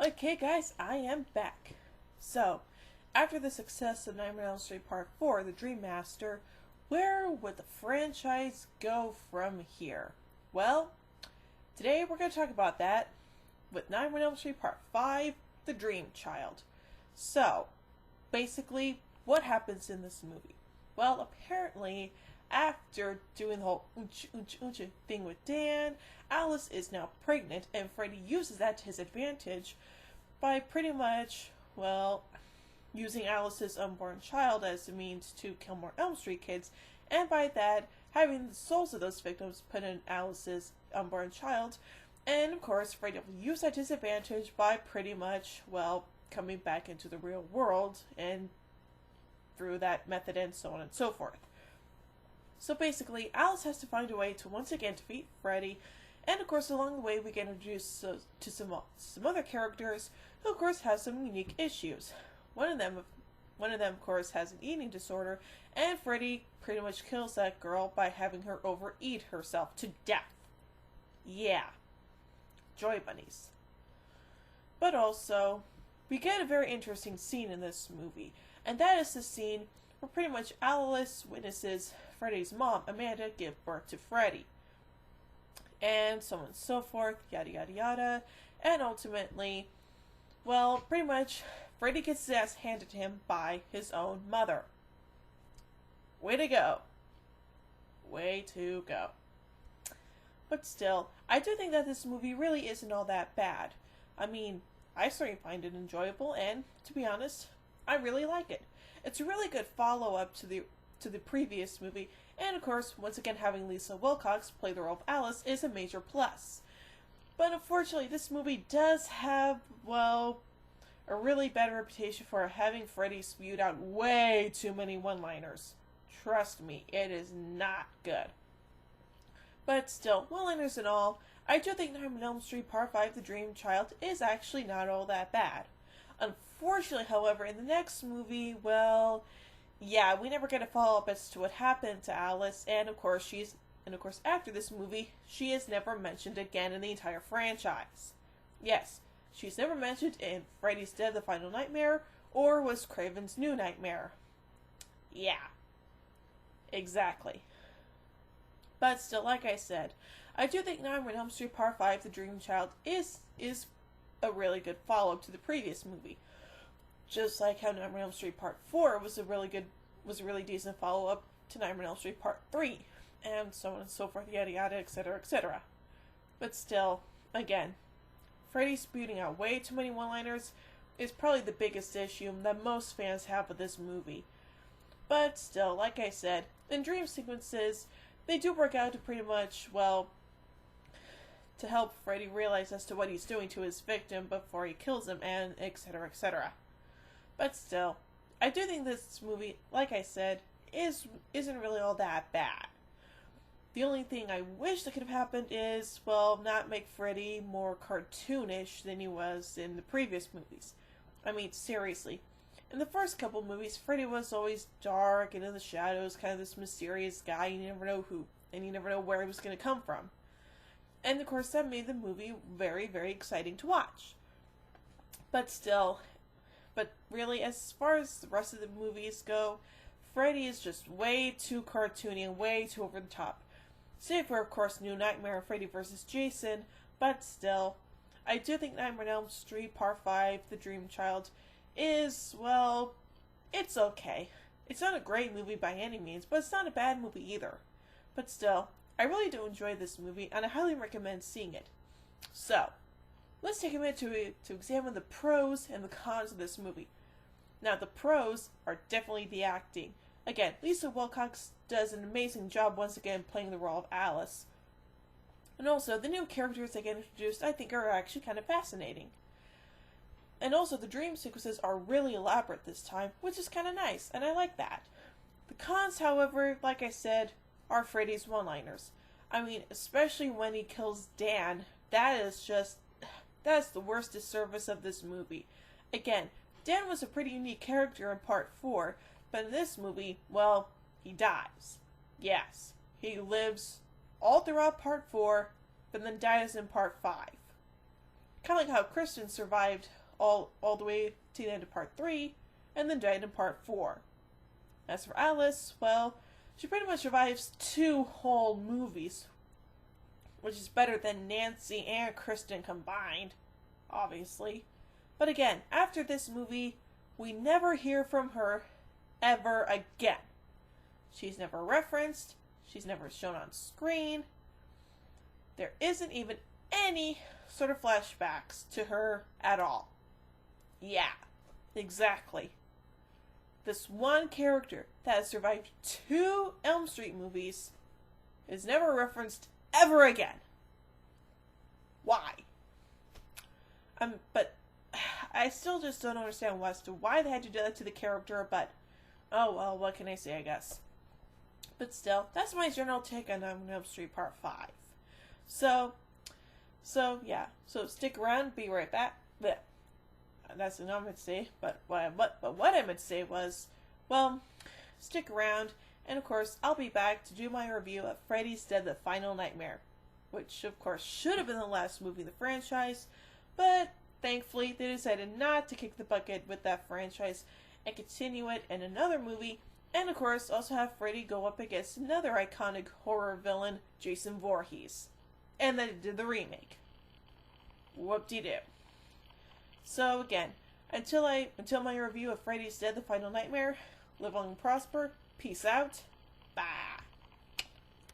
Okay, guys, I am back. So, after the success of Nightmare on Elm Street Part 4, The Dream Master, where would the franchise go from here? Well, today we're going to talk about that with Nightmare on Elm Street Part 5, The Dream Child. So, basically, what happens in this movie? Well, apparently, after doing the whole ooch thing with Dan, Alice is now pregnant, and Freddy uses that to his advantage by pretty much, well, using Alice's unborn child as a means to kill more Elm Street kids, and by that, having the souls of those victims put in Alice's unborn child, and of course, Freddy will use that to his advantage by pretty much, well, coming back into the real world, and through that method and so on and so forth. So basically, Alice has to find a way to once again defeat Freddy, and of course along the way we get introduced to some other characters who of course have some unique issues. One of them of course has an eating disorder, and Freddy pretty much kills that girl by having her overeat herself to death. Yeah. Joy bunnies. But also, we get a very interesting scene in this movie, and that is the scene where pretty much Alice witnesses Freddy's mom, Amanda, give birth to Freddy. And so on and so forth, yada yada yada. And ultimately, well, pretty much, Freddy gets his ass handed to him by his own mother. Way to go. Way to go. But still, I do think that this movie really isn't all that bad. I mean, I certainly find it enjoyable, and, to be honest, I really like it. It's a really good follow-up to the previous movie, and of course, once again having Lisa Wilcox play the role of Alice is a major plus. But unfortunately, this movie does have, well, a really bad reputation for having Freddy spewed out way too many one-liners. Trust me, it is not good. But still, one-liners and all, I do think Nightmare on Elm Street Part 5, The Dream Child, is actually not all that bad. Unfortunately, however, in the next movie, well, yeah, we never get a follow-up as to what happened to Alice, and of course after this movie, she is never mentioned again in the entire franchise. Yes, she's never mentioned in Freddy's Dead: The Final Nightmare, or was Craven's New Nightmare. Yeah. Exactly. But still, like I said, I do think Nightmare on Elm Street Part 5, The Dream Child is a really good follow-up to the previous movie. Just like how Nightmare on Elm Street Part 4 was a really decent follow-up to Nightmare on Elm Street Part 3, and so on and so forth, yada yada, etc., etc. But still, again, Freddy spewing out way too many one-liners is probably the biggest issue that most fans have with this movie. But still, like I said, in dream sequences, they do work out to pretty much, well, to help Freddy realize as to what he's doing to his victim before he kills him, and etc., etc. But still, I do think this movie, like I said, isn't really all that bad. The only thing I wish that could have happened is, well, not make Freddy more cartoonish than he was in the previous movies. I mean, seriously. In the first couple movies, Freddy was always dark and in the shadows, kind of this mysterious guy, you never know who, and you never know where he was going to come from. And of course, that made the movie very, very exciting to watch. But still, really, as far as the rest of the movies go, Freddy is just way too cartoony and way too over the top. Save for, of course, New Nightmare and Freddy vs. Jason, but still, I do think Nightmare on Elm Street Part 5, The Dream Child, is, well, it's okay. It's not a great movie by any means, but it's not a bad movie either. But still, I really do enjoy this movie, and I highly recommend seeing it. So, let's take a minute to examine the pros and the cons of this movie. Now, the pros are definitely the acting. Again, Lisa Wilcox does an amazing job once again playing the role of Alice. And also, the new characters that get introduced I think are actually kind of fascinating. And also, the dream sequences are really elaborate this time, which is kind of nice, and I like that. The cons, however, like I said, are Freddy's one-liners. I mean, especially when he kills Dan, that's the worst disservice of this movie. Again, Dan was a pretty unique character in Part 4, but in this movie, well, he dies. Yes, he lives all throughout Part 4, but then dies in Part 5. Kind of like how Kristen survived all the way to the end of part 3, and then died in part 4. As for Alice, well, she pretty much survives 2 whole movies, which is better than Nancy and Kristen combined, obviously. But again, after this movie, we never hear from her ever again. She's never referenced, she's never shown on screen. There isn't even any sort of flashbacks to her at all. Yeah, exactly. This one character that has survived 2 Elm Street movies is never referenced ever again. Why? But I still just don't understand as to why they had to do that to the character, but oh well, what can I say, I guess. But still, that's my general take on Elm Street Part 5. So yeah. So stick around, be right back. Blech. That's what I meant to say, but what I meant to say was, well, stick around, and of course, I'll be back to do my review of Freddy's Dead: The Final Nightmare, which of course should have been the last movie in the franchise, but thankfully they decided not to kick the bucket with that franchise and continue it in another movie, and of course also have Freddy go up against another iconic horror villain, Jason Voorhees, and then did the remake. Whoop-de-doo. So again, until my review of Freddy's Dead: The Final Nightmare, live long and prosper, peace out,